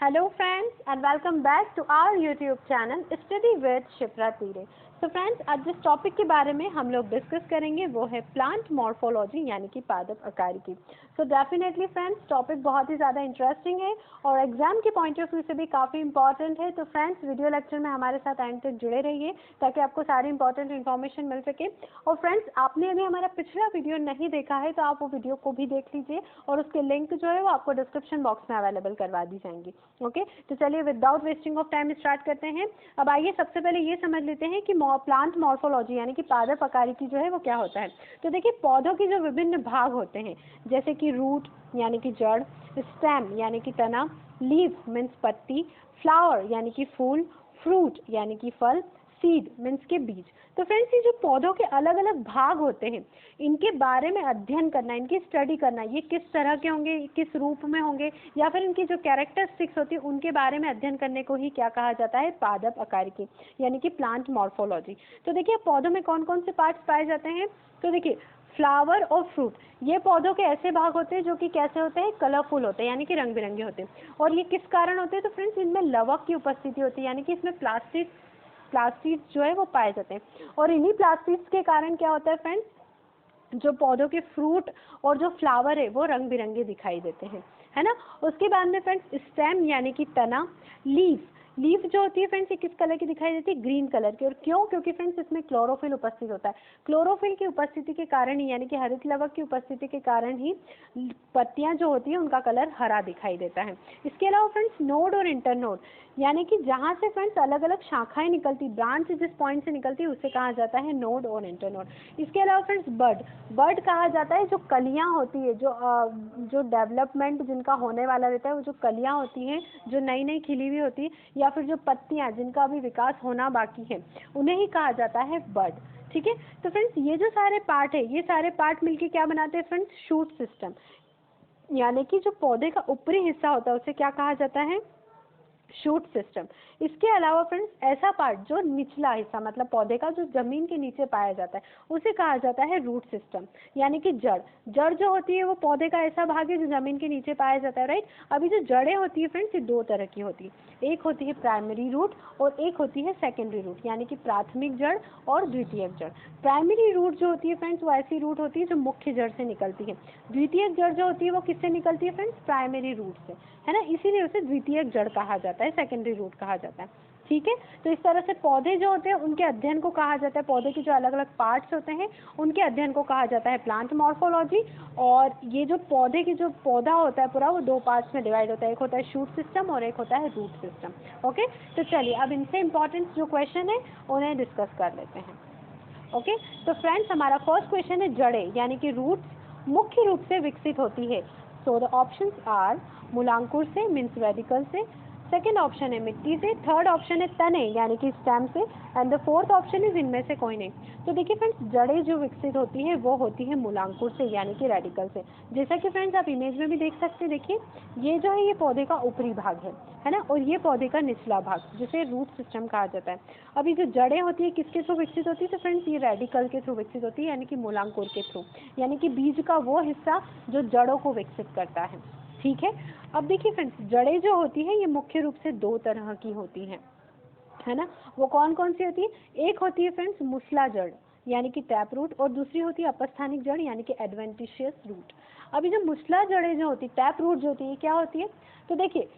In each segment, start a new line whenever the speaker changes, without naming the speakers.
Hello friends and welcome back to our YouTube channel Study with Shipra तीरे। तो friends आज जिस टॉपिक के बारे में हम लोग डिस्कस करेंगे वो है प्लांट मॉर्फोलॉजी यानी कि पादप आकारिकी। सो डेफिनेटली फ्रेंड्स टॉपिक बहुत ही ज़्यादा इंटरेस्टिंग है और एग्जाम के पॉइंट ऑफ व्यू से भी काफ़ी इंपॉर्टेंट है। तो फ्रेंड्स वीडियो लेक्चर में हमारे साथ एंड तक जुड़े रहिए ताकि आपको सारी इंपॉर्टेंट इन्फॉर्मेशन मिल सके। और फ्रेंड्स आपने अभी हमारा पिछला वीडियो नहीं देखा है तो आप वो वीडियो को भी देख लीजिए और उसके लिंक जो है वो आपको डिस्क्रिप्शन बॉक्स में अवेलेबल करवा दी जाएंगी। ओके, तो चलिए without wasting of time start करते हैं। अब आइए सबसे पहले ये समझ लेते हैं कि प्लांट मॉर्फोलॉजी यानी कि पादप आकारिकी जो है वो क्या होता है। तो देखिए पौधों के जो विभिन्न भाग होते हैं जैसे कि रूट यानी कि जड़, स्टेम यानी कि तना, लीव्स मीन्स पत्ती, फ्लावर यानी कि फूल, फ्रूट यानी कि फल, सीड मीन्स के बीज। तो फ्रेंड्स ये जो पौधों के अलग अलग भाग होते हैं इनके बारे में अध्ययन करना, इनकी स्टडी करना, ये किस तरह के होंगे, किस रूप में होंगे या फिर इनकी जो कैरेक्टरिस्टिक्स होती है उनके बारे में अध्ययन करने को ही क्या कहा जाता है, पादप आकारिकी यानी कि प्लांट मॉर्फोलॉजी। तो देखिए पौधों में कौन कौन से पार्ट्स पाए जाते हैं। तो देखिए फ्लावर और फ्रूट ये पौधों के ऐसे भाग होते हैं जो कि कैसे होते हैं, कलरफुल होते हैं यानी कि रंग बिरंगे होते हैं। और ये किस कारण होते हैं, तो फ्रेंड्स इनमें लवक की उपस्थिति होती है यानी कि इसमें प्लास्टिड्स जो है वो पाए जाते हैं। और इन्हीं प्लास्टिड्स के कारण क्या होता है फ्रेंड्स, जो पौधों के फ्रूट और जो फ्लावर है वो रंग बिरंगे दिखाई देते हैं, है ना। उसके बाद में फ्रेंड्स स्टेम यानी कि तना, लीफ जो होती है फ्रेंड्स ये किस कलर की दिखाई देती है, ग्रीन कलर की। और क्यों, क्योंकि फ्रेंड्स इसमें क्लोरोफिल उपस्थित होता है। क्लोरोफिल की उपस्थिति के कारण ही यानी कि हरित लवक की उपस्थिति के कारण ही पत्तियां जो होती है उनका कलर हरा दिखाई देता है। इसके अलावा फ्रेंड्स नोड और इंटरनोड यानी कि जहाँ से फ्रेंड्स अलग अलग शाखाएं निकलती, ब्रांच जिस पॉइंट से निकलती है उसे कहा जाता है नोड और इंटरनोड। इसके अलावा फ्रेंड्स बर्ड कहा जाता है जो कलियां होती है, जो डेवलपमेंट जिनका होने वाला रहता है, वो जो कलियां होती हैं जो नई नई खिली हुई होती है या फिर जो पत्तियां जिनका अभी विकास होना बाकी है उन्हें ही कहा जाता है बर्ड। ठीक है, तो फ्रेंड्स ये जो सारे पार्ट है ये सारे पार्ट मिलके क्या बनाते हैं फ्रेंड्स, शूट सिस्टम यानी कि जो पौधे का ऊपरी हिस्सा होता है उसे क्या कहा जाता है, शूट सिस्टम। इसके अलावा फ्रेंड्स ऐसा पार्ट जो निचला हिस्सा मतलब पौधे का जो जमीन के नीचे पाया जाता है उसे कहा जाता है रूट सिस्टम यानी कि जड़ जो होती है वो पौधे का ऐसा भाग है जो जमीन के नीचे पाया जाता है, राइट। अभी जो जड़ें होती है फ्रेंड्स ये दो तरह की होती है, एक होती है प्राइमरी रूट और एक होती है सेकेंडरी रूट यानी कि प्राथमिक जड़ और द्वितीयक जड़। प्राइमरी रूट जो होती है फ्रेंड्स वो ऐसी रूट होती है जो मुख्य जड़ से निकलती है। द्वितीयक जड़ जो होती है वो किससे निकलती है फ्रेंड्स, प्राइमरी रूट से, है ना, इसीलिए उसे द्वितीयक जड़ कहा जाता है, सेकेंडरी रूट कहा जाता है। ठीक है, तो इस तरह से पौधे जो होते हैं उनके अध्ययन को कहा जाता है, पौधे के जो अलग अलग पार्ट्स होते हैं उनके अध्ययन को कहा जाता है प्लांट मॉर्फोलॉजी। और ये जो पौधे की जो पौधा होता है पूरा वो दो पार्ट्स में डिवाइड होता है, एक होता है शूट सिस्टम और एक होता है रूट सिस्टम। ओके, तो चलिए अब इनसे इंपॉर्टेंट जो क्वेश्चन है उन्हें डिस्कस कर लेते हैं। ओके, तो फ्रेंड्स हमारा फर्स्ट क्वेश्चन है जड़ें यानी कि रूट्स मुख्य रूप से विकसित होती है। सो द ऑप्शंस आर मूलांकुर से मीन्स रेडिकल से, सेकेंड ऑप्शन है मिट्टी से, थर्ड ऑप्शन है तने यानी कि स्टेम से and the fourth option is इनमें से कोई नहीं। तो देखिए फ्रेंड्स जड़ें जो विकसित होती है वो होती है मूलांकुर से यानी कि रेडिकल से। जैसा कि फ्रेंड्स आप इमेज में भी देख सकते हैं, देखिए ये जो है ये पौधे का ऊपरी भाग है ना, और ये पौधे का निचला भाग जिसे रूट सिस्टम कहा जाता है। अभी जो जड़ें होती है किसके थ्रू विकसित होती है, तो फ्रेंड्स ये रेडिकल के थ्रू विकसित होती है यानी कि मूलांकुर के थ्रू, यानी कि बीज का वो हिस्सा जो जड़ों को विकसित करता है। ठीक है, अब देखिए फ्रेंड्स जड़ें जो होती है ये मुख्य रूप से दो तरह की होती हैं, है ना। वो कौन कौन सी होती है, एक होती है फ्रेंड्स मुसला जड़ यानी कि टैप रूट और दूसरी होती है अपस्थानिक जड़ यानी कि एडवेंटिशियस रूट। अभी जो मुसला जड़ें जो होती है, टैप रूट जो होती है क्या होती है, तो देखिए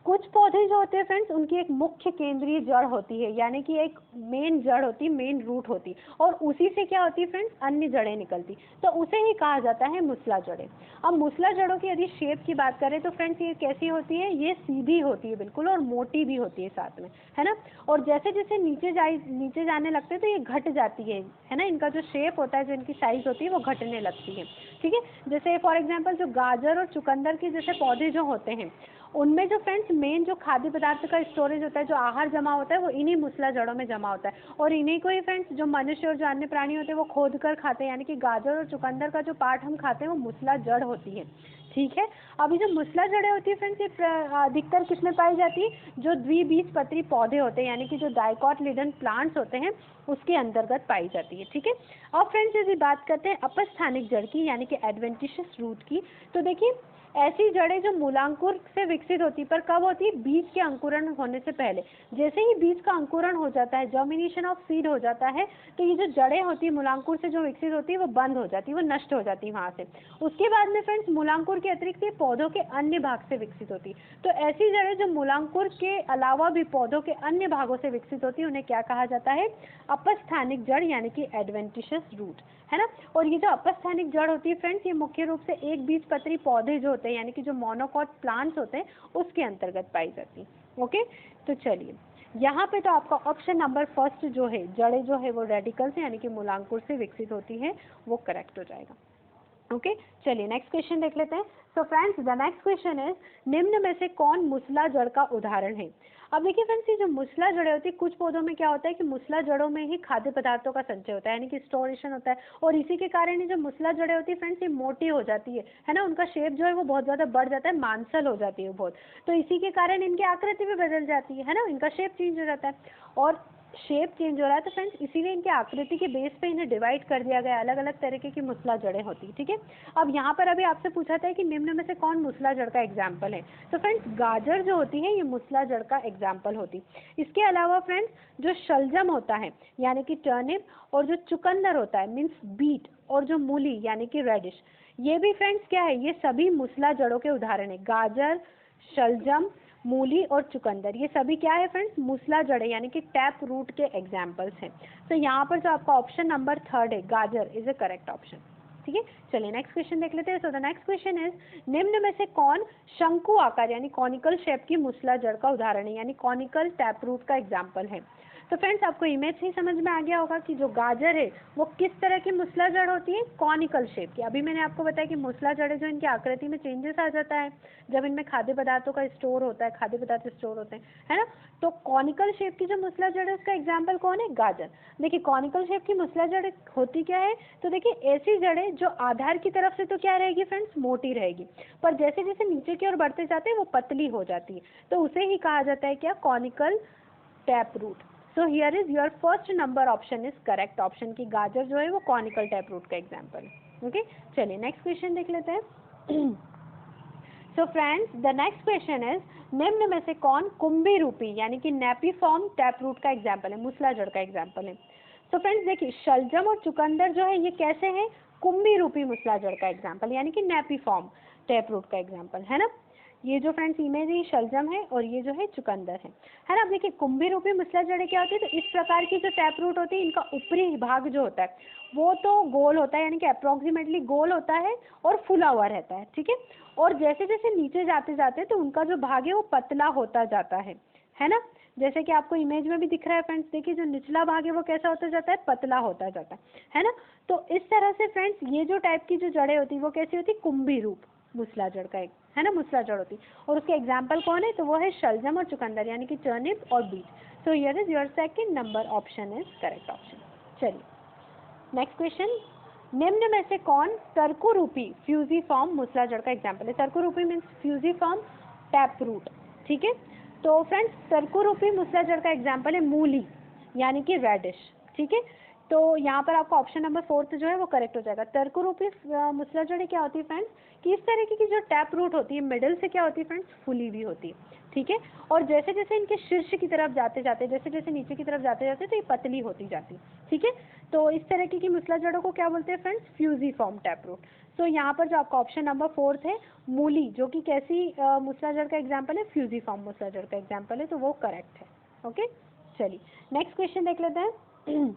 कुछ पौधे जो होते हैं फ्रेंड्स उनकी एक मुख्य केंद्रीय जड़ होती है यानी कि एक मेन जड़ होती है, मेन रूट होती है और उसी से क्या होती है फ्रेंड्स अन्य जड़ें निकलती, तो उसे ही कहा जाता है मुसला जड़ें। अब मुसला जड़ों की यदि शेप की बात करें तो फ्रेंड्स ये कैसी होती है, ये सीधी होती है बिल्कुल और मोटी भी होती है साथ में, है ना। और जैसे जैसे नीचे जाने लगते हैं तो ये घट जाती है ना, इनका जो शेप होता है, जो इनकी साइज होती है वो घटने लगती है। ठीक है, जैसे फॉर एग्जाम्पल जो गाजर और चुकंदर के जैसे पौधे जो होते हैं उनमें जो फ्रेंड्स मेन जो खाद्य पदार्थ का स्टोरेज होता है, जो आहार जमा होता है वो इन्हीं मुसला जड़ों में जमा होता है और इन्हीं को ही फ्रेंड्स जो मनुष्य और जो अन्य प्राणी होते हैं वो खोद कर खाते हैं, यानी कि गाजर और चुकंदर का जो पार्ट हम खाते हैं वो मुसला जड़ होती है। ठीक है, अभी जो मुसला जड़ें होती है फ्रेंड्स ये अधिकतर किसमें पाई जाती है, जो द्विबीजपत्री पौधे होते हैं यानी कि जो डाइकोटिलेडन प्लांट्स होते हैं उसके अंतर्गत पाई जाती है। ठीक है, अब फ्रेंड्स यदि बात करते हैं अपस्थानिक जड़ की यानी कि एडवेंटिशियस रूट की, तो देखिए ऐसी जड़ें जो मूलांकुर से विकसित होती, पर कब होती है? बीज के अंकुरण होने से पहले। जैसे ही बीज का अंकुरण हो जाता है, जर्मिनेशन ऑफ सीड हो जाता है, तो ये जो जड़ें होती है मूलांकुर से जो विकसित होती है वो बंद हो जाती है, वो नष्ट हो जाती है वहां से। उसके बाद में फ्रेंड्स मूलांकुर के अतिरिक्त ये पौधों के अन्य भाग से विकसित होती है। तो ऐसी जड़ें जो मूलांकुर के अलावा भी पौधों के अन्य भागों से विकसित होती है उन्हें क्या कहा जाता है? अपस्थानिक जड़ यानी कि एडवेंटिशियस रूट, है ना। और ये जो अपस्थानिक जड़ होती है फ्रेंड्स, ये मुख्य रूप से एक बीजपत्री पौधे जो होते हैं यानी कि जो मोनोकॉट प्लांट्स होते हैं उसके अंतर्गत पाई जाती है। ओके, तो चलिए यहाँ पे तो आपका ऑप्शन नंबर फर्स्ट जो है, जड़ें जो है वो रेडिकल से यानी कि मूलांकुर से विकसित होती है, वो करेक्ट हो जाएगा। ओके, चलिए नेक्स्ट क्वेश्चन देख लेते हैं। So friends, the next question is, निम्न में से कौन मुसला जड़ का उदाहरण है? अब देखिए फ्रेंड्स, ये जो मुसला जड़ें होती है, कुछ पौधों में क्या होता है कि मुसला जड़ों में ही खाद्य पदार्थों का संचय होता है यानी कि स्टोरेशन होता है, और इसी के कारण ये जो मुसला जड़ें होती है फ्रेंड्स, ये मोटी हो जाती है ना, उनका शेप जो है वो बहुत ज़्यादा बढ़ जाता है, मांसल हो जाती है बहुत, तो इसी के कारण इनकी आकृति भी बदल जाती है ना, इनका शेप चेंज हो जाता है, और शेप चेंज हो रहा है तो फ्रेंड्स इसीलिए इनकी आकृति के बेस पे इन्हें डिवाइड कर दिया गया, अलग अलग तरीके की मुसला जड़ें होती है, ठीक है। अब यहाँ पर अभी आपसे पूछा था कि निम्न में से कौन मुसला जड़ का एग्जाम्पल है, तो फ्रेंड्स गाजर जो होती है ये मुसला जड़ का एग्जाम्पल होती। इसके अलावा फ्रेंड्स जो शलजम होता है यानी कि टर्निप, और जो चुकंदर होता है मीन्स बीट, और जो मूली यानी कि रेडिश, ये भी फ्रेंड्स क्या है, ये सभी मुसला जड़ों के उदाहरण है। गाजर, शलजम, मूली और चुकंदर, ये सभी क्या है फ्रेंड्स? मुसला जड़ें यानी कि टैप रूट के एग्जाम्पल्स हैं। तो यहाँ पर जो आपका ऑप्शन नंबर थर्ड है, गाजर, इज ए करेक्ट ऑप्शन, ठीक है। चलिए नेक्स्ट क्वेश्चन देख लेते हैं। So the next question is, निम्न में से कौन शंकु आकार यानी कॉनिकल शेप की मुसला जड़ का उदाहरण है, यानी कॉनिकल टैप रूट का एग्जाम्पल है? तो फ्रेंड्स आपको इमेज से ही समझ में आ गया होगा कि जो गाजर है वो किस तरह की मुसला जड़ होती है, कॉनिकल शेप की। अभी मैंने आपको बताया कि मुसला जड़ें जो इनकी आकृति में चेंजेस आ जाता है जब इनमें खाद्य पदार्थों का स्टोर होता है, खाद्य पदार्थ स्टोर होते हैं, है ना। तो कॉनिकल शेप की जो मुसला जड़ है उसका एग्जाम्पल कौन है? गाजर। देखिए कॉनिकल शेप की मुसला जड़ होती क्या है, तो देखिए ऐसी जड़ें जो आधार की तरफ से तो क्या रहेगी फ्रेंड्स, मोटी रहेगी, पर जैसे जैसे नीचे की ओर बढ़ते जाते हैं वो पतली हो जाती है, तो उसे ही कहा जाता है क्या, conical tap root. So here is your first number option is correct option, की गाजर जो है वो कॉनिकल टैप रूट का एग्जाम्पल है। ओके, चलिए नेक्स्ट क्वेश्चन देख लेते हैं। So friends the next question is, निम्न में से कौन कुंभी रूपी यानी कि नेपीफॉर्म टैप रूट का एग्जाम्पल है, मुसला जड़ का एग्जाम्पल है? सो फ्रेंड्स देखिए शलजम और चुकंदर जो है ये कैसे हैं, कुंभी रूपी मुसला जड़ का एग्जाम्पल यानी कि नेपीफॉर्म टैप रूट का एग्जाम्पल, है ना। ये जो फ्रेंड्स इमेज है शलजम है और ये जो है चुकंदर है ना। अब देखिए कुंभी रूपी मुसला जड़ें क्या होती है, तो इस प्रकार की जो टैप रूट होती है इनका ऊपरी भाग जो होता है वो तो गोल होता है यानी कि अप्रोक्सीमेटली गोल होता है और फुला हुआ रहता है, ठीक है। और जैसे जैसे नीचे जाते जाते तो उनका जो भाग है वो पतला होता जाता है ना। जैसे कि आपको इमेज में भी दिख रहा है फ्रेंड्स, देखिए जो निचला भाग है वो कैसा होता जाता है, पतला होता जाता है ना। तो इस तरह से फ्रेंड्स ये जो टाइप की जो जड़ें होती है वो कैसी होती है, कुंभी रूप मुसला जड़ का एक, है ना, मुसला जड़ होती। और उसके एग्जाम्पल कौन है, तो वो है शलजम और चुकंदर यानी कि टर्निप और beet. So here is your second number option is correct option. चलिए नेक्स्ट क्वेश्चन, निम्न में से कौन सर्कुरूपी फ्यूजिफॉर्म मुसला जड़ का एग्जाम्पल है? सर्कुरूपी मीन्स फ्यूजिफॉर्म टैप रूट, ठीक है। तो फ्रेंड्स सर्कुरूपी मुसला जड़ का एग्जाम्पल है मूली यानी कि रेडिश, ठीक है। तो यहाँ पर आपका ऑप्शन नंबर फोर्थ जो है वो करेक्ट हो जाएगा। सर्कुरूपी मुसला जड़ क्या होती है फ्रेंड्स, कि इस तरीके की जो टैप रूट होती है मिडिल से क्या होती है फ्रेंड्स, फुली हुई होती है, ठीक है। और जैसे जैसे इनके शीर्ष की तरफ जाते जाते, जैसे जैसे नीचे की तरफ जाते जाते तो ये पतली होती जाती है, ठीक है। तो इस तरीके की मुसला जड़ों को क्या बोलते हैं फ्रेंड्स, फ्यूजिफॉर्म टैप रूट। तो यहाँ पर जो आपका ऑप्शन नंबर फोर्थ है मूली, जो कि कैसी मुसला जड़ का एग्जाम्पल है, फ्यूजिफॉर्म मुसला जड़ का एग्जाम्पल है, तो वो करेक्ट है। ओके, चलिए नेक्स्ट क्वेश्चन देख लेते हैं।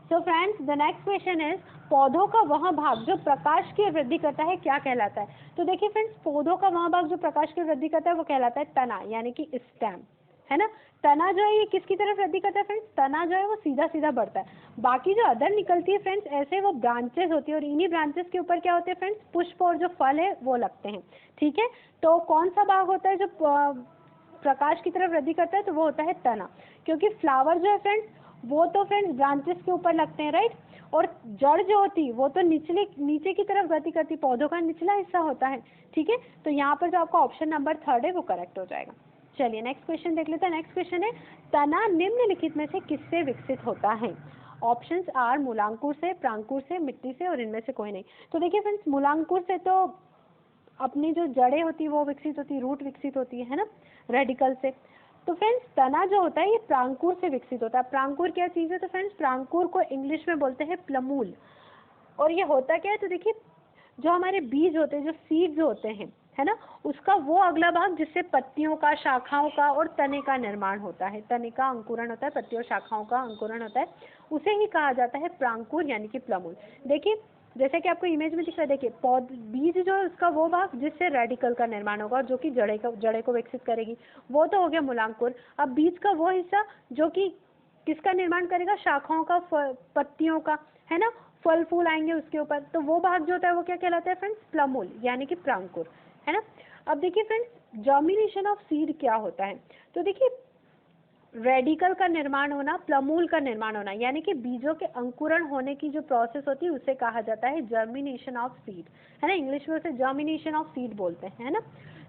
So friends the next question is, पौधों का वह भाग जो प्रकाश की वृद्धि करता है क्या कहलाता है? तो देखिए फ्रेंड्स पौधों का वह भाग जो प्रकाश की वृद्धि करता है वो कहलाता है तना यानी कि स्टेम, है ना। तना जो है ये किसकी तरफ वृद्धि करता है फ्रेंड्स, तना जो है वो सीधा सीधा बढ़ता है, बाकी जो अदर निकलती है फ्रेंड्स ऐसे वो ब्रांचेस होती है, और इन्हीं ब्रांचेस के ऊपर क्या होते हैं फ्रेंड्स, पुष्प और जो फल है वो लगते हैं, ठीक है। तो कौन सा भाग होता है जो प्रकाश की तरफ वृद्धि करता है, तो वो होता है तना, क्योंकि फ्लावर जो है फ्रेंड्स वो तो फ्रेंड्स ब्रांचेस के ऊपर लगते हैं, राइट। और जड़ जो होती है वो तो नीचे की तरफ गति करती, पौधों का निचला हिस्सा होता है, ठीक है। तो यहाँ पर जो आपका ऑप्शन नंबर थर्ड है वो करेक्ट हो जाएगा। चलिए नेक्स्ट क्वेश्चन देख लेते हैं। नेक्स्ट क्वेश्चन है, तना निम्नलिखित में से किससे विकसित होता है? ऑप्शंस आर मूलांकुर से, प्रांकुर से, मिट्टी से और इनमें से कोई नहीं। तो देखिए फ्रेंड्स मूलांकुर से तो अपनी जो जड़ें होती है वो विकसित होती है, रूट विकसित होती है ना, रेडिकल से। तो फ्रेंड्स तना जो होता है ये प्रांकुर से विकसित होता है। प्रांकुर क्या चीज़ है? तो फ्रेंड्स प्रांकुर को इंग्लिश में बोलते हैं प्लमूल। और ये होता क्या है? तो देखिए जो हमारे बीज होते हैं, जो सीड्स होते हैं, है ना, उसका वो अगला भाग जिससे पत्तियों का, शाखाओं का और तने का निर्माण होता है, तने का अंकुरण होता है, पत्तियों शाखाओं का अंकुरण होता है, उसे ही कहा जाता है प्रांकुर यानी कि प्लमूल। देखिए जैसे कि आपको इमेज में दिख रहा है, देखिए बीज जो है उसका वो भाग जिससे रेडिकल का निर्माण होगा और जो कि जड़े को विकसित करेगी, वो तो हो गया मूलांकुर। अब बीज का वो हिस्सा जो कि किसका निर्माण करेगा? शाखाओं का, पत्तियों का, है ना, फल फूल आएंगे उसके ऊपर, तो वो भाग जो होता है वो क्या कहलाता है फ्रेंड्स? प्लमूल यानी कि प्रांकुर, है ना। अब देखिए फ्रेंड्स जर्मिनेशन ऑफ सीड क्या होता है? तो देखिए रेडिकल का निर्माण होना, प्लमूल का निर्माण होना, यानी कि बीजों के अंकुरण होने की जो प्रोसेस होती है उसे कहा जाता है जर्मिनेशन ऑफ सीड, है ना। इंग्लिश में उसे जर्मिनेशन ऑफ सीड बोलते हैं, है ना।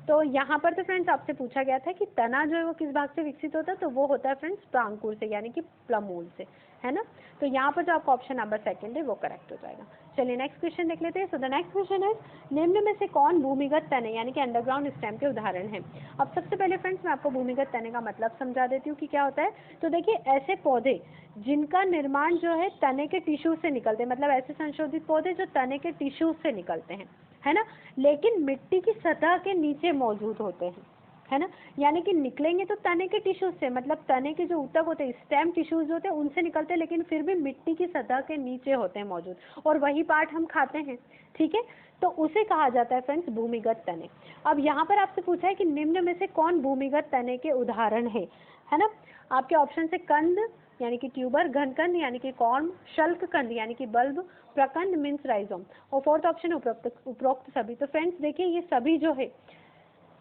तो यहाँ पर तो फ्रेंड्स आपसे पूछा गया था कि तना जो है वो किस भाग से विकसित होता है, तो वो होता है फ्रेंड्स प्रांकुर से यानी कि प्लमूल से, है ना। तो यहाँ पर जो आपका ऑप्शन नंबर सेकंड है वो करेक्ट हो जाएगा। चलिए नेक्स्ट क्वेश्चन देख लेते हैं। सो द नेक्स्ट क्वेश्चन है, निम्न में से कौन भूमिगत तने यानी कि अंडरग्राउंड स्टेम के उदाहरण हैं? अब सबसे पहले फ्रेंड्स मैं आपको भूमिगत तने का मतलब समझा देती हूँ कि क्या होता है। तो देखिए ऐसे पौधे जिनका निर्माण जो है तने के टिश्यू से निकलते हैं, मतलब ऐसे संशोधित पौधे जो तने के टिश्यू से निकलते हैं, है ना, लेकिन मिट्टी की सतह के नीचे मौजूद होते हैं, है ना। यानी कि निकलेंगे तो तने के टिश्यूज से, मतलब तने के जो ऊतक होते हैं, स्टेम टिश्यूज होते हैं, उनसे निकलते हैं, लेकिन फिर भी मिट्टी की सतह के नीचे होते हैं मौजूद, और वही पार्ट हम खाते हैं, ठीक है। तो उसे कहा जाता है फ्रेंड्स भूमिगत तने। अब यहाँ पर आपसे पूछा है कि निम्न में से कौन भूमिगत तने के उदाहरण है ना। आपके ऑप्शन से कंद यानी कि ट्यूबर, घनकंद यानी कि कॉर्म, शल्ककंद यानी कि बल्ब, प्रकंद मीन्स राइजोम, और फोर्थ ऑप्शन उपरोक्त सभी। तो फ्रेंड्स देखिए ये सभी जो है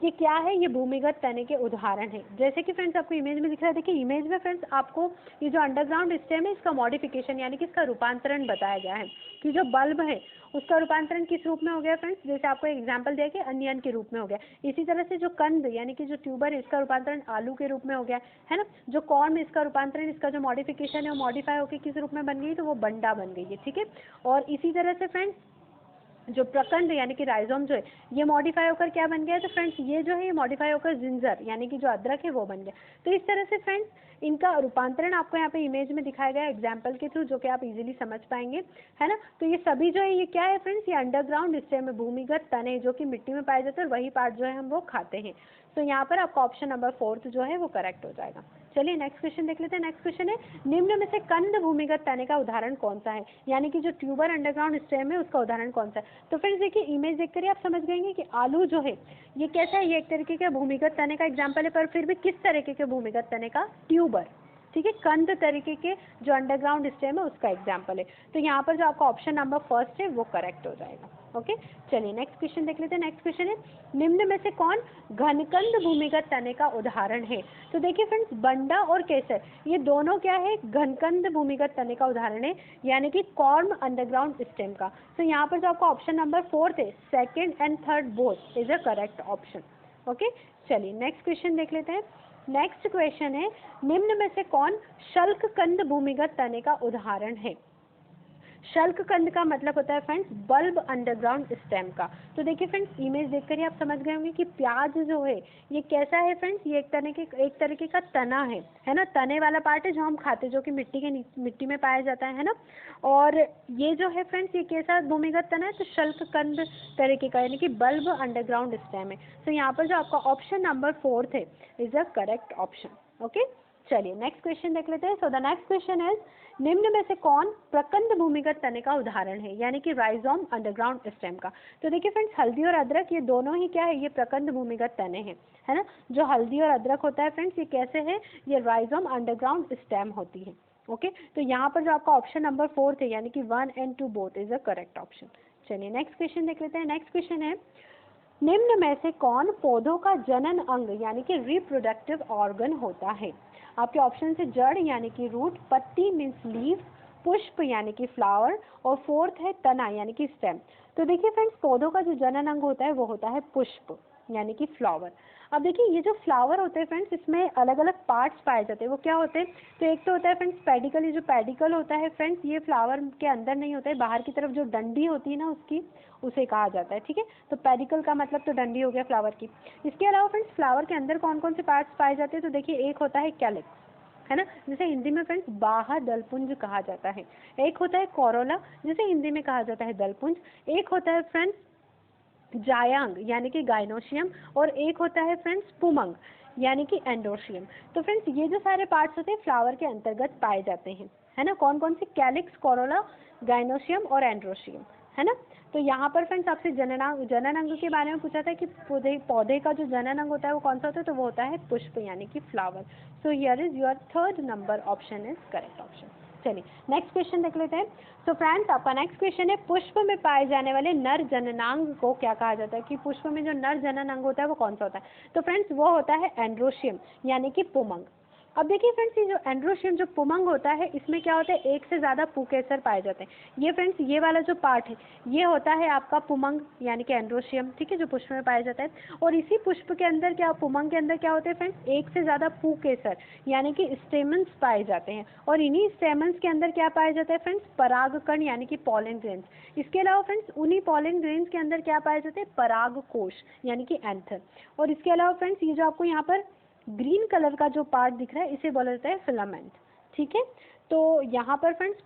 ये क्या है? ये भूमिगत तने के उदाहरण है। जैसे कि फ्रेंड्स आपको इमेज में दिख रहा है, देखिए इमेज में फ्रेंड्स आपको ये जो अंडरग्राउंड स्टेम है इसका मॉडिफिकेशन यानी कि इसका रूपांतरण बताया गया है कि जो बल्ब है उसका रूपांतरण किस रूप में हो गया फ्रेंड्स? जैसे आपको एग्जांपल दिया कि अनियन के रूप में हो गया। इसी तरह से जो कंद यानी कि जो ट्यूबर है इसका रूपांतरण आलू के रूप में हो गया, है ना। जो कॉर्न इसका रूपांतरण, इसका जो मॉडिफिकेशन है वो मॉडिफाई होकर किस रूप में बन गई? तो वो बंडा बन गई है, ठीक है। और इसी तरह से फ्रेंड्स जो प्रकंद यानी कि राइजोम जो है ये मॉडिफाई होकर क्या बन गया? तो फ्रेंड्स ये जो है ये मॉडिफाई होकर जिंजर यानी कि जो अदरक है वो बन गया। तो इस तरह से फ्रेंड्स इनका रूपांतरण आपको यहाँ पे इमेज में दिखाया गया एग्जाम्पल के थ्रू, जो कि आप इजीली समझ पाएंगे, है ना। तो ये सभी जो है ये क्या है फ्रेंड्स? ये अंडरग्राउंड स्टेम में भूमिगत तने जो कि मिट्टी में पाए जाते हैं और वही पार्ट जो है हम वो खाते हैं। तो यहाँ पर आपका ऑप्शन नंबर 4 जो है वो करेक्ट हो जाएगा। चलिए नेक्स्ट क्वेश्चन देख लेते हैं। नेक्स्ट क्वेश्चन है, निम्न में से कंद भूमिगत तने का उदाहरण कौन सा है? यानी कि जो ट्यूबर अंडरग्राउंड स्टेम है उसका उदाहरण कौन सा है? तो फ्रेंड्स देखिए इमेज देखकर ही आप समझ गएंगे कि आलू जो है ये कैसा है? ये एक तरीके का भूमिगत तने का एग्जाम्पल है, पर फिर भी किस तरीके के भूमिगत तने का? ट्यूबर, ठीक है, कंद तरीके के जो अंडरग्राउंड स्टेम है उसका एग्जाम्पल है। तो यहाँ पर जो आपका ऑप्शन नंबर फर्स्ट है वो करेक्ट हो जाएगा। ओके चलिए नेक्स्ट क्वेश्चन देख लेते हैं। नेक्स्ट क्वेश्चन है, निम्न में से कौन घनकंद भूमिगत तने का उदाहरण है? तो देखिए फ्रेंड्स बंडा और केसर ये दोनों क्या है? घनकंद भूमिगत तने का उदाहरण है, यानी कि कॉर्म अंडरग्राउंड स्टेम का। तो यहाँ पर जो आपका ऑप्शन नंबर 4 है, second and third both is a correct option. Okay चलिए नेक्स्ट क्वेश्चन देख लेते हैं। नेक्स्ट क्वेश्चन है, निम्न में से कौन शल्ककंद भूमिगत तने का उदाहरण है? शल्ककंद का मतलब होता है फ्रेंड्स बल्ब अंडरग्राउंड स्टेम का। तो देखिए फ्रेंड्स इमेज देखकर ही आप समझ गए होंगे कि प्याज जो है ये कैसा है फ्रेंड्स? ये एक तरीके का तना है ना। तने वाला पार्ट है जो हम खाते हैं, जो कि मिट्टी में पाया जाता है ना। और ये जो है फ्रेंड्स ये कैसा भूमिगत तना है? तो शल्ककंद तरीके का, यानी कि बल्ब अंडरग्राउंड स्टेम है। तो यहाँ पर जो आपका ऑप्शन नंबर 4 है is a correct option. Okay चलिए नेक्स्ट क्वेश्चन देख लेते हैं। So the next question is, निम्न में से कौन प्रकंद भूमिगत तने का उदाहरण है? यानी कि राइजोम अंडरग्राउंड स्टेम का। तो देखिए फ्रेंड्स हल्दी और अदरक ये दोनों ही क्या है? ये प्रकंद भूमिगत तने हैं, है ना। जो हल्दी और अदरक होता है फ्रेंड्स ये कैसे है? ये राइजोम अंडरग्राउंड स्टेम होती है। ओके तो यहाँ पर जो आपका ऑप्शन नंबर 4 है यानी कि 1 and 2 both is a correct option. चलिए नेक्स्ट क्वेश्चन देख लेते हैं। नेक्स्ट क्वेश्चन है, निम्न में से कौन पौधों का जनन अंग यानी कि रिप्रोडक्टिव ऑर्गन होता है? आपके ऑप्शन से जड़ यानी कि रूट, पत्ती मीन्स लीव, पुष्प यानी कि फ्लावर, और फोर्थ है तना यानी कि स्टेम। तो देखिए फ्रेंड्स पौधों का जो जनन अंग होता है वो होता है पुष्प। यानी कि फ्लावर। अब देखिए ये जो फ्लावर होते हैं फ्रेंड्स, इसमें अलग अलग पार्ट्स पाए जाते हैं। वो क्या होते हैं? तो एक तो होता है फ्रेंड्स पेडिकल। ये जो पेडिकल होता है फ्रेंड्स, ये फ्लावर के अंदर नहीं होता है, बाहर की तरफ जो डंडी होती है ना उसकी, उसे कहा जाता है। ठीक है, तो पेडिकल का मतलब तो डंडी हो गया फ्लावर की। इसके अलावा फ्रेंड्स फ्लावर के अंदर कौन कौन से पार्ट्स पाए जाते हैं? तो देखिए एक होता है कैलिक्स, है ना, जिसे हिंदी में फ्रेंड्स बाह्य दलपुंज कहा जाता है। एक होता है कोरोला, जिसे हिंदी में कहा जाता है दलपुंज। एक होता है फ्रेंड्स जायांग यानी कि गाइनोशियम, और एक होता है फ्रेंड्स पुमंग यानी कि एंडोशियम। तो फ्रेंड्स ये जो सारे पार्ट्स होते हैं फ्लावर के अंतर्गत पाए जाते हैं, है ना। कौन कौन से? कैलिक्स, कोरोला, गाइनोशियम और एंड्रोशियम, है ना। तो यहाँ पर फ्रेंड्स आपसे जनन अंग के बारे में पूछा था कि पौधे का जो जनन अंग होता है वो कौन सा होता है? तो वो होता है पुष्प यानी कि flower. So here is your third number option is correct option. चलिए नेक्स्ट क्वेश्चन देख लेते हैं। तो फ्रेंड्स आपका नेक्स्ट क्वेश्चन है, पुष्प में पाए जाने वाले नर जननांग को क्या कहा जाता है? कि पुष्प में जो नर जननांग होता है वो कौन सा होता है? तो फ्रेंड्स वो होता है एंड्रोशियम यानी कि पुमंग। अब देखिए फ्रेंड्स ये जो एंड्रोशियम जो पुमंग होता है, इसमें क्या होता है? एक से ज़्यादा पुकेसर पाए जाते हैं। ये फ्रेंड्स ये वाला जो पार्ट है ये होता है आपका पुमंग यानी कि एंड्रोशियम, ठीक है, जो पुष्प में पाया जाता है। और इसी पुष्प के अंदर क्या, पुमंग के अंदर क्या होते हैं फ्रेंड्स? एक से ज़्यादा पुकेसर यानी कि स्टेमन्स पाए जाते हैं। और इन्हीं स्टेमन्स के अंदर क्या पाया जाता है फ्रेंड्स? परागकण यानी कि पॉलन ग्रेन्स। इसके अलावा फ्रेंड्स उन्हीं पॉलन ग्रेन्स के अंदर क्या पाए जाते हैं? परागकोश यानी कि एंथर। और इसके अलावा फ्रेंड्स ये जो आपको यहाँ पर ग्रीन कलर का जो पार्ट दिख रहा है इसे बोला जाता है फिलामेंट, ठीक है। तो यहाँ पर फ्रेंड्स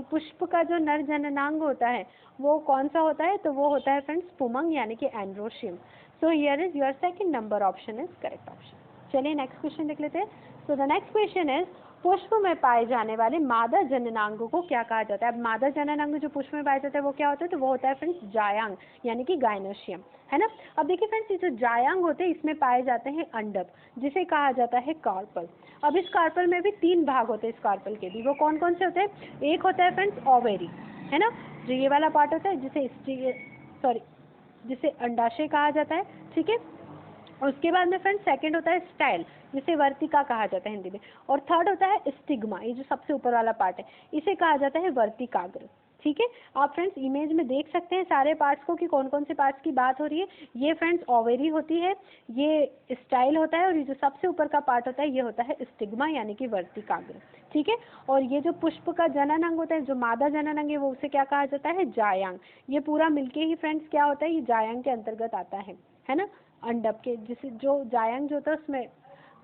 पुष्प का जो नर जननांग होता है वो कौन सा होता है? तो वो होता है फ्रेंड्स पुमंग यानी कि androecium. So here is your second number option is correct option. चलिए नेक्स्ट क्वेश्चन देख लेते हैं। So the next question is, पुष्प में पाए जाने वाले मादा जननांग को क्या कहा जाता है? अब मादा जननांग जो पुष्प में पाया जाता है वो क्या होता है? तो वो होता है फ्रेंड्स जायांग यानी कि गाइनोशियम, है ना। अब देखिए फ्रेंड्स ये जो जायांग होते हैं इसमें पाए जाते हैं अंडक, जिसे कहा जाता है कार्पल। अब इस कार्पल में भी 3 भाग होते हैं। इस कार्पल के भी वो कौन कौन से होते हैं? एक होता है फ्रेंड्स ओवेरी, है ना, जो ये वाला पार्ट होता है जिसे अंडाशय कहा जाता है, ठीक है। उसके बाद में फ्रेंड्स सेकंड होता है स्टाइल, जिसे वर्तिका कहा जाता है हिंदी में। और थर्ड होता है स्टिग्मा, ये जो सबसे ऊपर वाला पार्ट है इसे कहा जाता है वर्तिकाग्र, ठीक है। आप फ्रेंड्स इमेज में देख सकते हैं सारे पार्ट्स को कि कौन कौन से पार्ट्स की बात हो रही है। ये फ्रेंड्स ओवेरी होती है, ये स्टाइल होता है, और ये जो सबसे ऊपर का पार्ट होता है ये होता है स्टिग्मा यानी कि वर्तिकाग्र, ठीक है। और ये जो पुष्प का जनन अंग होता है, जो मादा जनन अंग है, वो उसे क्या कहा जाता है? जायांग। ये पूरा मिलके ही फ्रेंड्स क्या होता है? ये जायांग के अंतर्गत आता है ना। अंडक के, जिसे जो जायांग जो होता है उसमें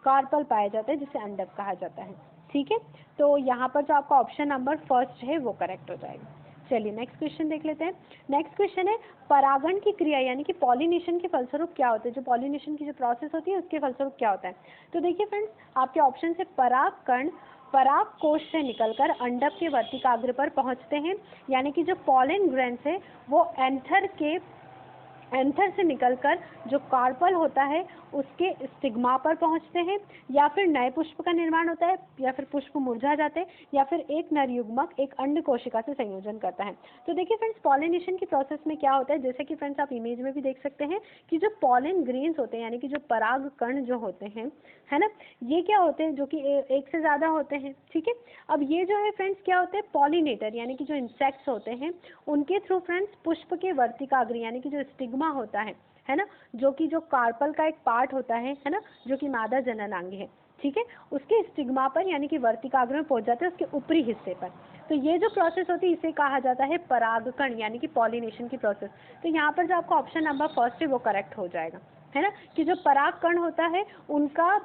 कार्पल पाया जाता है जिसे अंडक कहा जाता है, ठीक है। तो यहाँ पर जो आपका ऑप्शन नंबर फर्स्ट है वो करेक्ट हो जाएगा। चलिए नेक्स्ट क्वेश्चन देख लेते हैं। नेक्स्ट क्वेश्चन है, परागण की क्रिया यानी कि पॉलिनेशन के फलस्वरूप क्या होता है? जो पॉलिनेशन की जो प्रोसेस होती है उसके फलस्वरूप क्या होता है? तो देखिए फ्रेंड्स आपके ऑप्शन से परागकण पराग कोश से निकलकर अंडक के वर्तिकाग्र पर पहुंचते हैं, यानी कि जो पॉलन ग्रेन्स है वो एंथर से निकलकर जो कार्पल होता है उसके स्टिग्मा पर पहुंचते हैं, या फिर नए पुष्प का निर्माण होता है, या फिर पुष्प मुरझा जाते हैं, या फिर एक नर युग्मक एक अंड कोशिका से संयोजन करता है। तो देखिए फ्रेंड्स पॉलिनेशन की प्रोसेस में क्या होता है, जैसे कि फ्रेंड्स आप इमेज में भी देख सकते हैं कि जो पॉलन ग्रेन्स होते हैं यानी कि जो पराग कण जो होते हैं, है ना, ये क्या होते हैं? जो कि एक से ज़्यादा होते हैं, ठीक है। अब ये जो है फ्रेंड्स क्या होते हैं? पॉलिनेटर यानी कि जो इंसेक्ट्स होते हैं उनके थ्रू फ्रेंड्स पुष्प के वर्तिकाग्र यानी कि जो स्टिग्मा होता है ना, जो कि जो कार्पल का एक पार्ट होता है ना, जो कि मादा जननांग है, ठीक है, उसके स्टिग्मा पर यानी कि वर्तिकाग्र में पहुंच जाते हैं, उसके ऊपरी हिस्से पर। तो ये जो प्रोसेस होती है इसे कहा जाता है परागकण यानी कि पॉलिनेशन की प्रोसेस। तो यहाँ पर जो आपका ऑप्शन नंबर फर्स्ट है वो करेक्ट हो जाएगा, है ना, कि जो परागकण होता है उनका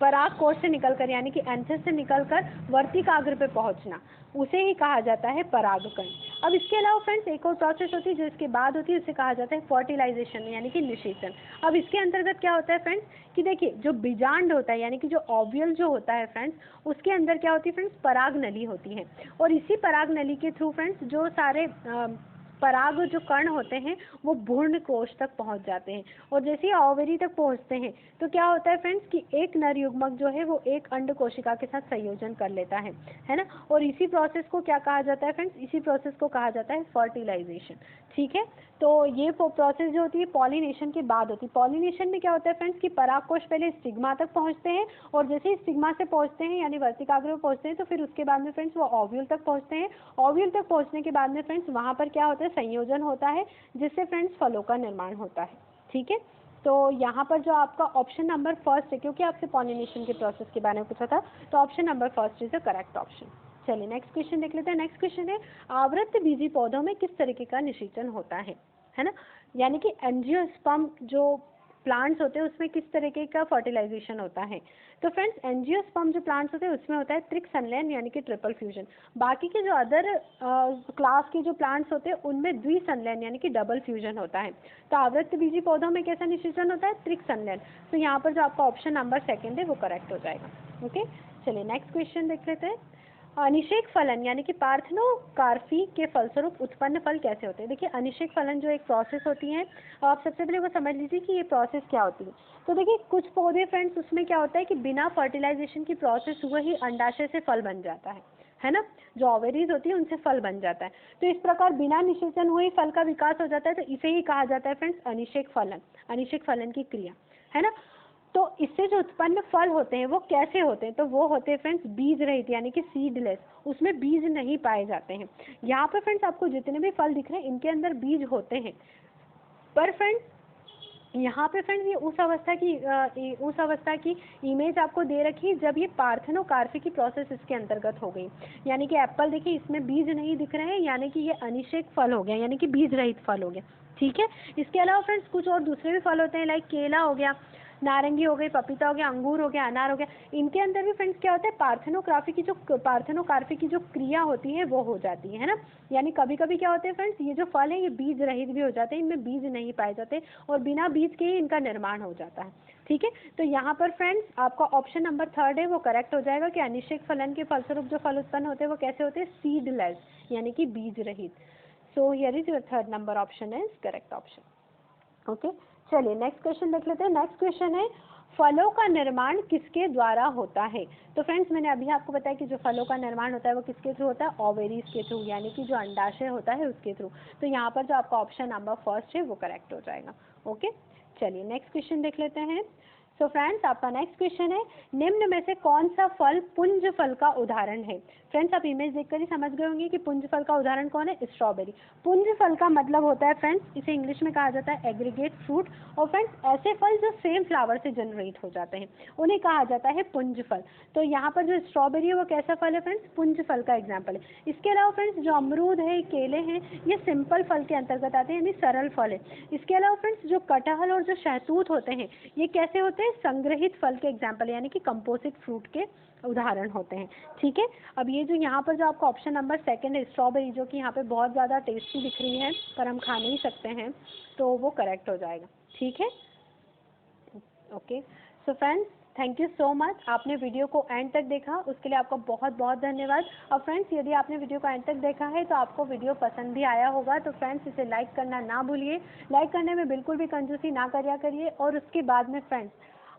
पराग कोश से निकलकर यानी कि एंथर से निकलकर वर्तिकाग्र पे पहुंचना, उसे ही कहा जाता है परागकण। अब इसके अलावा फ्रेंड्स एक और प्रोसेस होती है जो इसके बाद होती है, उसे कहा जाता है फर्टिलाइजेशन यानी कि निषेचन। अब इसके अंतर्गत क्या होता है फ्रेंड्स कि देखिए जो बीजांड होता है यानी कि जो ओव्यूल जो होता है फ्रेंड्स, उसके अंदर क्या होती है फ्रेंड्स? पराग नली होती है, और इसी पराग नली के थ्रू फ्रेंड्स जो सारे पराग जो कण होते हैं वो भ्रूण कोश तक पहुंच जाते हैं, और जैसे ही ओवरी तक पहुंचते हैं तो क्या होता है फ्रेंड्स कि एक नर युग्मक जो है वो एक अंड कोशिका के साथ संयोजन कर लेता है ना। और इसी प्रोसेस को क्या कहा जाता है फ्रेंड्स? इसी प्रोसेस को कहा जाता है फर्टिलाइजेशन, ठीक है। तो ये प्रोसेस जो होती है पॉलिनेशन के बाद होती है। पॉलिनेशन में क्या होता है फ्रेंड्स कि पराग कोश पहले स्टिग्मा तक पहुंचते हैं, और जैसे ही स्टिग्मा से पहुंचते हैं यानी वर्तिकाग्र में पहुंचते हैं तो फिर उसके बाद में फ्रेंड्स वो ओव्यूल तक पहुंचते हैं। ओव्यूल तक पहुंचने के बाद में फ्रेंड्स वहां पर क्या होता है? संयोजन होता है जिससे फ्रेंड्स फलों का निर्माण होता है। ठीक है, तो यहाँ पर जो आपका ऑप्शन नंबर फर्स्ट है, क्योंकि आपसे पॉलिनेशन के प्रोसेस के बारे में पूछा था, तो option number first is the correct option. चलिए नेक्स्ट क्वेश्चन देख लेते हैं। नेक्स्ट क्वेश्चन है आवृत्त बीजी पौधों में किस तरीके का निषेचन होता है ना, यानी कि एंजियोस्पर्म जो प्लांट्स होते हैं उसमें किस तरीके का फर्टिलाइजेशन होता है। तो फ्रेंड्स एंजियोस्पर्म जो प्लांट्स होते हैं उसमें होता है त्रिक संलयन यानी कि ट्रिपल फ्यूजन। बाकी के जो अदर क्लास के जो प्लांट्स होते हैं उनमें द्विसंलयन यानी कि डबल फ्यूजन होता है। तो आवृत्त बीजी पौधों में कैसा निषेचन होता है, त्रिक संलयन। तो यहाँ पर जो आपका ऑप्शन नंबर सेकेंड है वो करेक्ट हो जाएगा। ओके, चलिए नेक्स्ट क्वेश्चन देख लेते हैं। अनिषेक फलन यानी कि पार्थेनोकार्पी के फलस्वरूप उत्पन्न फल कैसे होते हैं। देखिए अनिषेक फलन जो एक प्रोसेस होती है, आप सबसे पहले वो समझ लीजिए कि ये प्रोसेस क्या होती है। तो देखिए कुछ पौधे फ्रेंड्स उसमें क्या होता है कि बिना फर्टिलाइजेशन की प्रोसेस हुए ही अंडाशय से फल बन जाता है ना, जो ओवेरीज होती है उनसे फल बन जाता है। तो इस प्रकार बिना निषेचन हुए ही फल का विकास हो जाता है, तो इसे ही कहा जाता है फ्रेंड्स अनिषेक फलन, अनिषेक फलन की क्रिया, है ना। तो इससे जो उत्पन्न फल होते हैं वो कैसे होते हैं, तो वो होते हैं फ्रेंड्स बीज रहित यानी कि सीडलेस, उसमें बीज नहीं पाए जाते हैं। यहाँ पे फ्रेंड्स आपको जितने भी फल दिख रहे हैं इनके अंदर बीज होते हैं, पर फ्रेंड्स यहाँ पे फ्रेंड्स ये उस अवस्था की इमेज आपको दे रखी जब ये पार्थेनोकार्पी की प्रोसेस इसके अंतर्गत हो गई। यानी कि एप्पल देखिए इसमें बीज नहीं दिख रहे हैं, यानी कि ये अनिषेक फल हो गया, यानी कि बीज रहित फल हो गया। ठीक है, इसके अलावा फ्रेंड्स कुछ और दूसरे भी फल होते हैं, लाइक केला हो गया, नारंगी हो गई, पपीता हो गया, अंगूर हो गया, अनार हो गया। इनके अंदर भी फ्रेंड्स क्या होता है, पार्थेनोकार्पी की जो क्रिया होती है वो हो जाती है ना। यानी कभी कभी क्या होते हैं फ्रेंड्स, ये जो फल है ये बीज रहित भी हो जाते हैं, इनमें बीज नहीं पाए जाते और बिना बीज के ही इनका निर्माण हो जाता है। ठीक है, तो यहाँ पर फ्रेंड्स आपका ऑप्शन नंबर थर्ड है वो करेक्ट हो जाएगा कि अनिषेक फलन के फलस्वरूप जो फल उत्पन्न होते हैं वो कैसे होते हैं, सीडलेस यानी कि बीज रहित। सो here is your third number option is correct option. Okay, चलिए नेक्स्ट क्वेश्चन देख लेते हैं। नेक्स्ट क्वेश्चन है फलों का निर्माण किसके द्वारा होता है। तो फ्रेंड्स मैंने अभी आपको बताया कि जो फलों का निर्माण होता है वो किसके थ्रू होता है, ओवेरीज के थ्रू, यानी कि जो अंडाशय होता है उसके थ्रू। तो यहाँ पर जो आपका ऑप्शन नंबर फर्स्ट है वो करेक्ट हो जाएगा। ओके, चलिए नेक्स्ट क्वेश्चन देख लेते हैं। सो फ्रेंड्स आपका नेक्स्ट क्वेश्चन है निम्न में से कौन सा फल पुंज फल का उदाहरण है। फ्रेंड्स आप इमेज देखकर ही समझ गए होंगे कि पुंज फल का उदाहरण कौन है, स्ट्रॉबेरी। पुंज फल का मतलब होता है फ्रेंड्स, इसे इंग्लिश में कहा जाता है एग्रीगेट फ्रूट, और फ्रेंड्स ऐसे फल जो सेम फ्लावर से जनरेट हो जाते हैं उन्हें कहा जाता है पुंज फल। तो यहाँ पर जो स्ट्रॉबेरी है वो कैसा फल है फ्रेंड्स, पुंज फल का एग्जाम्पल है। इसके अलावा फ्रेंड्स जो अमरूद है, केले हैं, ये सिंपल फल के अंतर्गत आते हैं यानी सरल फल है। इसके अलावा फ्रेंड्स जो कटहल और जो शहतूत होते हैं ये कैसे होते हैं, संग्रहित फल के एग्जाम्पल यानी कि कंपोजिट फ्रूट के उदाहरण होते हैं। ठीक है, अब ये जो यहाँ पर जो आपका ऑप्शन नंबर सेकंड है स्ट्रॉबेरी, जो कि यहाँ पे बहुत ज़्यादा टेस्टी दिख रही है पर हम खा नहीं सकते हैं, तो वो करेक्ट हो जाएगा। ठीक है, okay. So friends thank you so much, आपने वीडियो को एंड तक देखा उसके लिए आपका बहुत बहुत धन्यवाद। और फ्रेंड्स यदि आपने वीडियो को एंड तक देखा है तो आपको वीडियो पसंद भी आया होगा, तो फ्रेंड्स इसे लाइक करना ना भूलिए, लाइक करने में बिल्कुल भी कंजूसी ना करिया करिए। और उसके बाद में फ्रेंड्स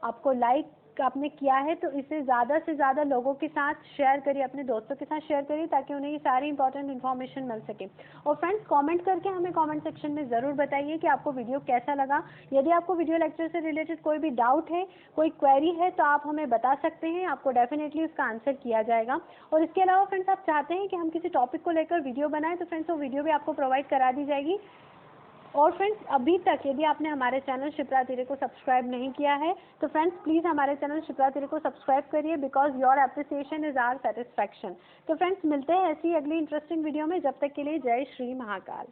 आपको लाइक आपने किया है तो इसे ज़्यादा से ज़्यादा लोगों के साथ शेयर करिए, अपने दोस्तों के साथ शेयर करिए ताकि उन्हें ये सारी इंपॉर्टेंट इन्फॉर्मेशन मिल सके। और फ्रेंड्स कमेंट करके हमें कमेंट सेक्शन में ज़रूर बताइए कि आपको वीडियो कैसा लगा। यदि आपको वीडियो लेक्चर से रिलेटेड कोई भी डाउट है, कोई क्वेरी है, तो आप हमें बता सकते हैं, आपको डेफिनेटली उसका आंसर किया जाएगा। और इसके अलावा फ्रेंड्स आप चाहते हैं कि हम किसी टॉपिक को लेकर वीडियो बनाएं तो फ्रेंड्स वो वीडियो भी आपको प्रोवाइड करा दी जाएगी। और फ्रेंड्स अभी तक यदि आपने हमारे चैनल शिप्रा तिरे को सब्सक्राइब नहीं किया है तो फ्रेंड्स प्लीज़ हमारे चैनल शिप्रा तिरे को सब्सक्राइब करिए, because your appreciation is our satisfaction. तो फ्रेंड्स मिलते हैं ऐसी अगली इंटरेस्टिंग वीडियो में, जब तक के लिए जय श्री महाकाल।